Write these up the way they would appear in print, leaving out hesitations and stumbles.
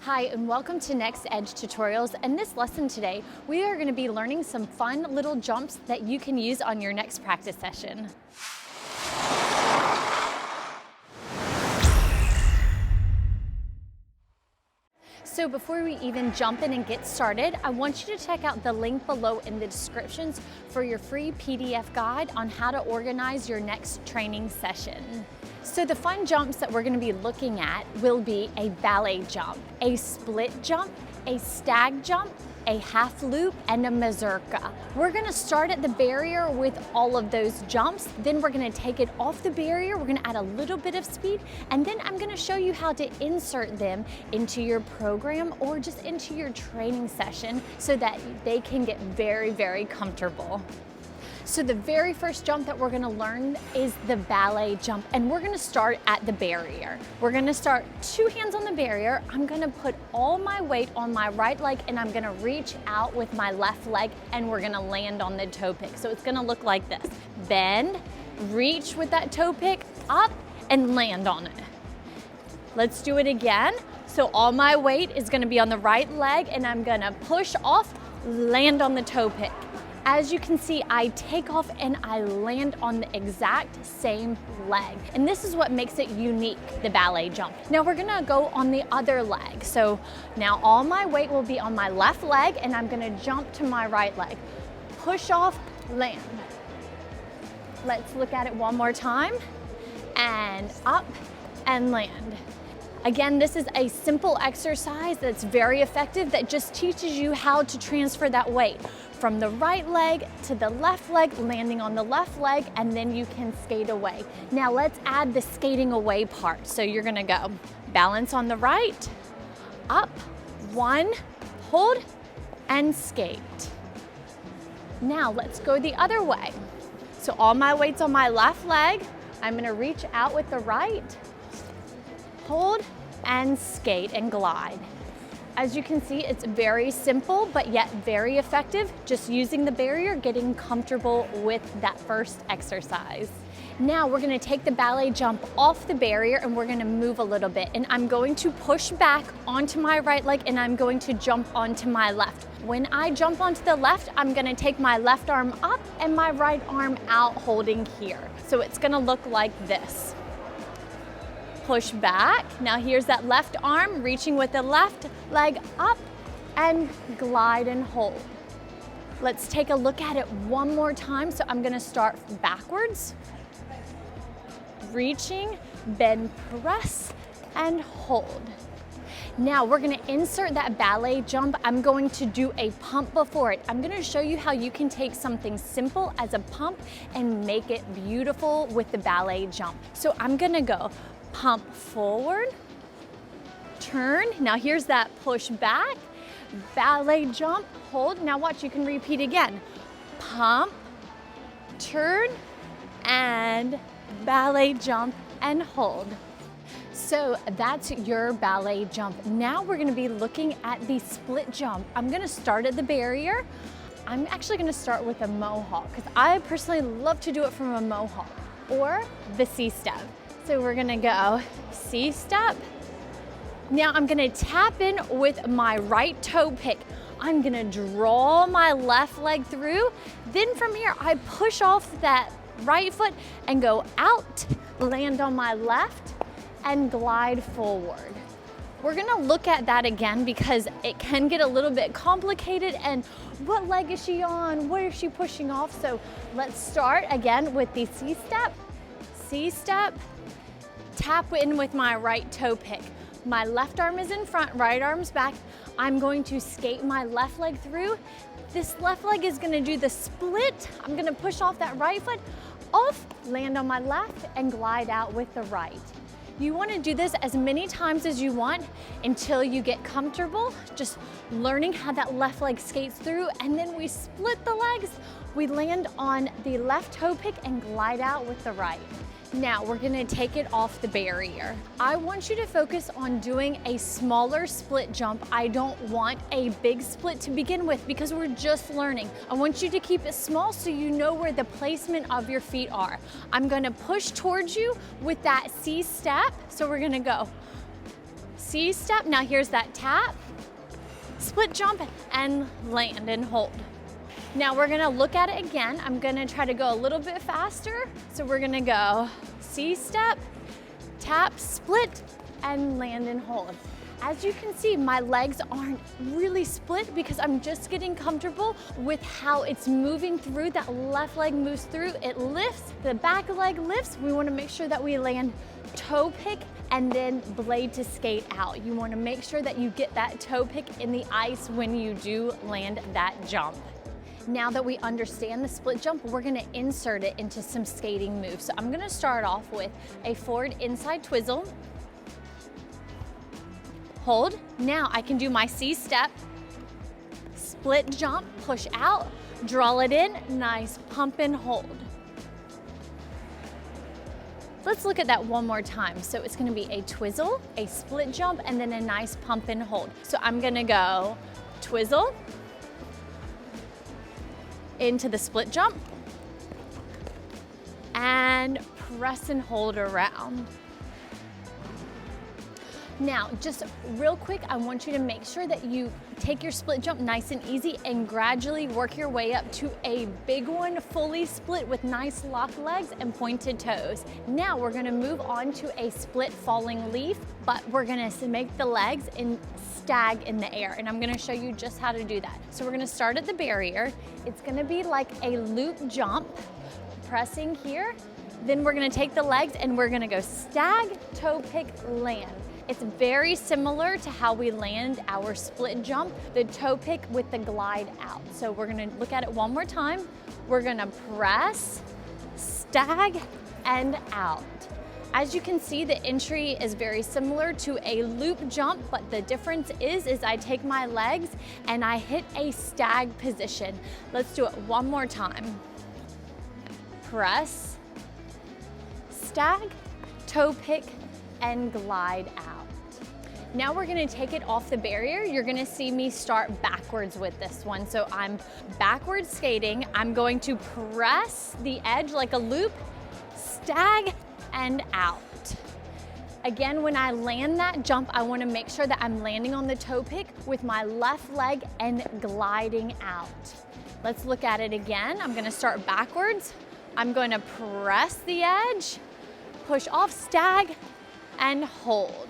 Hi, and welcome to Next Edge Tutorials. In this lesson today, we are going to be learning some fun little jumps that you can use on your next practice session. So before we even jump in and get started, I want you to check out the link below in the descriptions for your free PDF guide on how to organize your next training session. So the fun jumps that we're going to be looking at will be a ballet jump, a split jump, a stag jump, a half loop, and a mazurka. We're going to start at the barrier with all of those jumps, then we're going to take it off the barrier, we're going to add a little bit of speed, and then I'm going to show you how to insert them into your program or just into your training session so that they can get very, very comfortable. So the very first jump that we're going to learn is the ballet jump, and we're going to start at the barrier. We're going to start two hands on the barrier. I'm going to put all my weight on my right leg and I'm going to reach out with my left leg and we're going to land on the toe pick. So it's going to look like this. Bend, reach with that toe pick up and land on it. Let's do it again. So all my weight is going to be on the right leg and I'm going to push off, land on the toe pick. As you can see, I take off and I land on the exact same leg. And this is what makes it unique, the ballet jump. Now we're gonna go on the other leg. So now all my weight will be on my left leg and I'm gonna jump to my right leg. Push off, land. Let's look at it one more time. And up and land. Again, this is a simple exercise that's very effective that just teaches you how to transfer that weight from the right leg to the left leg, landing on the left leg, and then you can skate away. Now let's add the skating away part. So you're gonna go balance on the right, up, one, hold, and skate. Now let's go the other way. So all my weight's on my left leg. I'm gonna reach out with the right, hold, and skate and glide. As you can see, it's very simple, but yet very effective, just using the barrier, getting comfortable with that first exercise. Now we're gonna take the ballet jump off the barrier and we're gonna move a little bit. And I'm going to push back onto my right leg and I'm going to jump onto my left. When I jump onto the left, I'm gonna take my left arm up and my right arm out, holding here. So it's gonna look like this. Push back. Now here's that left arm reaching with the left leg up and glide and hold. Let's take a look at it one more time. So I'm gonna start backwards, reaching, bend, press, and hold. Now we're gonna insert that ballet jump. I'm going to do a pump before it. I'm gonna show you how you can take something simple as a pump and make it beautiful with the ballet jump. So I'm gonna go pump forward, turn. Now here's that push back, ballet jump, hold. Now watch, you can repeat again. Pump, turn, and ballet jump and hold. So that's your ballet jump. Now we're gonna be looking at the split jump. I'm gonna start at the barrier. I'm actually gonna start with a mohawk because I personally love to do it from a mohawk or the C-step. So we're gonna go C-step. Now I'm gonna tap in with my right toe pick. I'm gonna draw my left leg through. Then from here, I push off that right foot and go out, land on my left, and glide forward. We're gonna look at that again because it can get a little bit complicated and what leg is she on? Where is she pushing off? So let's start again with the C-step. C-step, tap in with my right toe pick. My left arm is in front, right arm's back. I'm going to skate my left leg through. This left leg is gonna do the split. I'm gonna push off that right foot, off, land on my left, and glide out with the right. You wanna do this as many times as you want until you get comfortable, just learning how that left leg skates through, and then we split the legs. We land on the left toe pick and glide out with the right. Now we're gonna take it off the barrier. I want you to focus on doing a smaller split jump. I don't want a big split to begin with because we're just learning. I want you to keep it small so you know where the placement of your feet are. I'm gonna push towards you with that C step. So we're gonna go C step. Now here's that tap, split jump, and land and hold. Now we're gonna look at it again. I'm gonna try to go a little bit faster. So we're gonna go C step, tap, split, and land and hold. As you can see, my legs aren't really split because I'm just getting comfortable with how it's moving through. That left leg moves through, it lifts, the back leg lifts. We wanna make sure that we land toe pick and then blade to skate out. You wanna make sure that you get that toe pick in the ice when you do land that jump. Now that we understand the split jump, we're gonna insert it into some skating moves. So I'm gonna start off with a forward inside twizzle, hold. Now I can do my C step, split jump, push out, draw it in, nice pump and hold. Let's look at that one more time. So it's gonna be a twizzle, a split jump, and then a nice pump and hold. So I'm gonna go twizzle, into the split jump, and press and hold around. Now, just real quick, I want you to make sure that you take your split jump nice and easy and gradually work your way up to a big one, fully split with nice locked legs and pointed toes. Now we're gonna move on to a split falling leaf, but we're gonna make the legs in stag in the air, and I'm gonna show you just how to do that. So we're gonna start at the barrier. It's gonna be like a loop jump, pressing here. Then we're gonna take the legs and we're gonna go stag, toe pick, land. It's very similar to how we land our split jump, the toe pick with the glide out. So we're gonna look at it one more time. We're gonna press, stag, and out. As you can see, the entry is very similar to a loop jump, but the difference is I take my legs and I hit a stag position. Let's do it one more time. Press, stag, toe pick, and glide out. Now we're gonna take it off the barrier. You're gonna see me start backwards with this one. So I'm backwards skating. I'm going to press the edge like a loop, stag, and out. Again, when I land that jump, I wanna make sure that I'm landing on the toe pick with my left leg and gliding out. Let's look at it again. I'm gonna start backwards. I'm going to press the edge, push off, stag, and hold.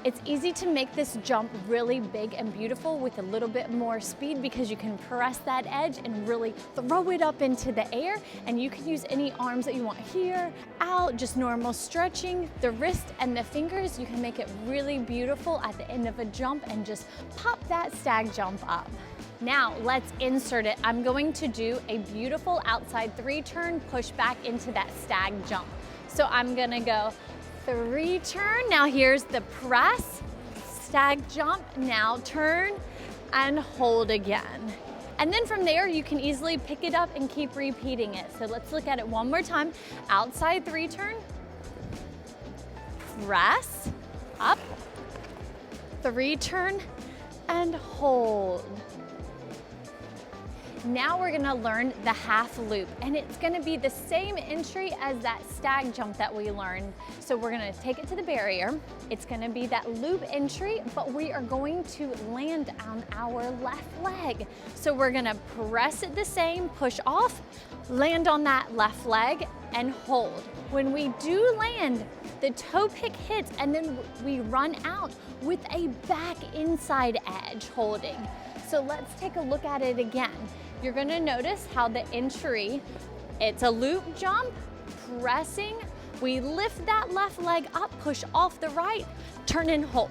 It's easy to make this jump really big and beautiful with a little bit more speed because you can press that edge and really throw it up into the air, and you can use any arms that you want here, out, just normal stretching. The wrist and the fingers, you can make it really beautiful at the end of a jump and just pop that stag jump up. Now let's insert it. I'm going to do a beautiful outside 3-turn, push back into that stag jump. So I'm gonna go 3-turn. Now here's the press, stag jump, now turn and hold again. And then from there, you can easily pick it up and keep repeating it. So let's look at it one more time. Outside 3-turn, press, up, 3-turn, and hold. Now we're gonna learn the half loop, and it's gonna be the same entry as that stag jump that we learned. So we're gonna take it to the barrier. It's gonna be that loop entry, but we are going to land on our left leg. So we're gonna press it the same, push off, land on that left leg, and hold. When we do land, the toe pick hits, and then we run out with a back inside edge holding. So let's take a look at it again. You're gonna notice how the entry, it's a loop jump, pressing, we lift that left leg up, push off the right, turn and hold.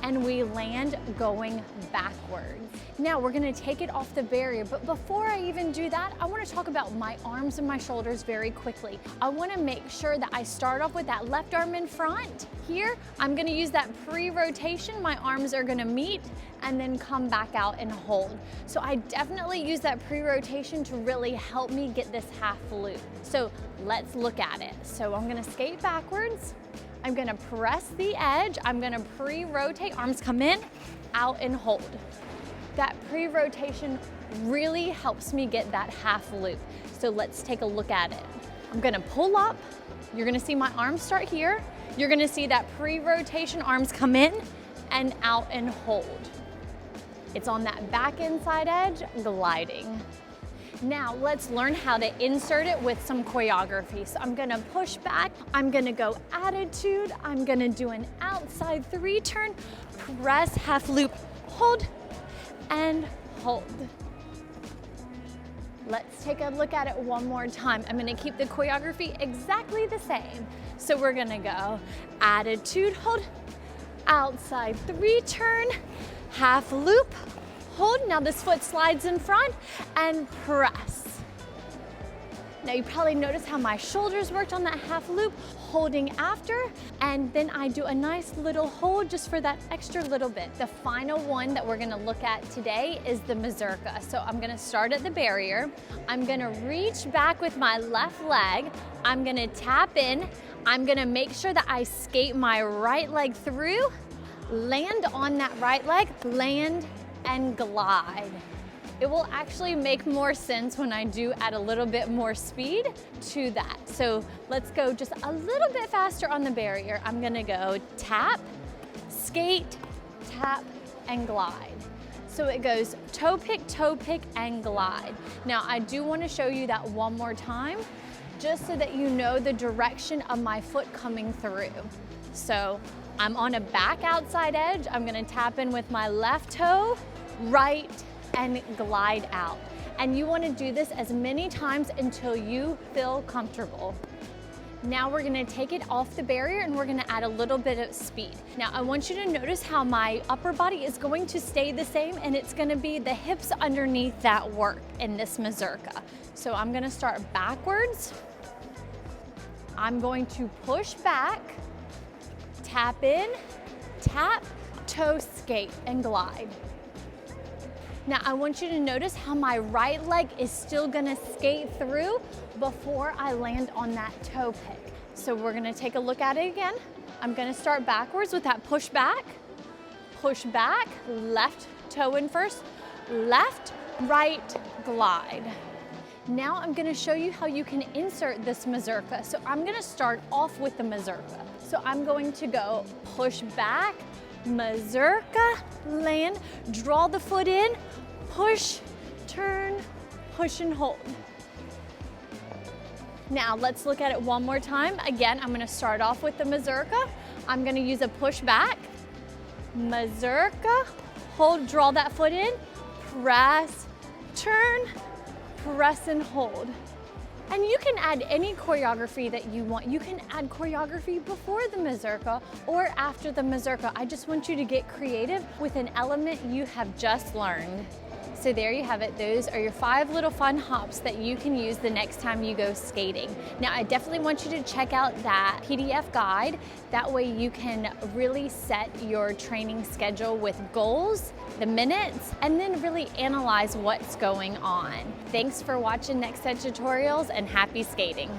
And we land going backwards. Now we're gonna take it off the barrier, but before I even do that, I wanna talk about my arms and my shoulders very quickly. I wanna make sure that I start off with that left arm in front. Here, I'm gonna use that pre-rotation. My arms are gonna meet and then come back out and hold. So I definitely use that pre-rotation to really help me get this half loop. So let's look at it. So I'm gonna skate backwards. I'm gonna press the edge. I'm gonna pre-rotate, arms come in, out and hold. That pre-rotation really helps me get that half loop. So let's take a look at it. I'm gonna pull up. You're gonna see my arms start here. You're gonna see that pre-rotation arms come in and out and hold. It's on that back inside edge, gliding. Now let's learn how to insert it with some choreography. So I'm gonna push back, I'm gonna go attitude, I'm gonna do an outside 3 turn, press, half loop, hold, and hold. Let's take a look at it one more time. I'm gonna keep the choreography exactly the same. So we're gonna go attitude, hold, outside 3 turn, half loop, hold. Now this foot slides in front and press. Now you probably noticed how my shoulders worked on that half loop, holding after, and then I do a nice little hold just for that extra little bit. The final one that we're gonna look at today is the mazurka. So I'm gonna start at the barrier. I'm gonna reach back with my left leg. I'm gonna tap in. I'm gonna make sure that I skate my right leg through, land on that right leg, land and glide. It will actually make more sense when I do add a little bit more speed to that. So let's go just a little bit faster on the barrier. I'm gonna go tap, skate, tap, and glide. So it goes toe pick, and glide. Now I do wanna show you that one more time, just so that you know the direction of my foot coming through. So I'm on a back outside edge. I'm gonna tap in with my left toe, right, and glide out. And you wanna do this as many times until you feel comfortable. Now we're gonna take it off the barrier and we're gonna add a little bit of speed. Now I want you to notice how my upper body is going to stay the same, and it's gonna be the hips underneath that work in this mazurka. So I'm gonna start backwards. I'm going to push back, tap in, tap, toe, skate, and glide. Now I want you to notice how my right leg is still gonna skate through before I land on that toe pick. So we're gonna take a look at it again. I'm gonna start backwards with that push back, left toe in first, left, right, glide. Now I'm gonna show you how you can insert this mazurka. So I'm gonna start off with the mazurka. So I'm going to go push back, mazurka, land, draw the foot in, push, turn, push and hold. Now let's look at it one more time. Again, I'm gonna start off with the mazurka. I'm gonna use a push back, mazurka, hold, draw that foot in, press, turn, press and hold. And you can add any choreography that you want. You can add choreography before the mazurka or after the mazurka. I just want you to get creative with an element you have just learned. So there you have it. Those are your 5 little fun hops that you can use the next time you go skating. Now, I definitely want you to check out that PDF guide. That way you can really set your training schedule with goals, the minutes, and then really analyze what's going on. Thanks for watching Next Set Tutorials, and happy skating.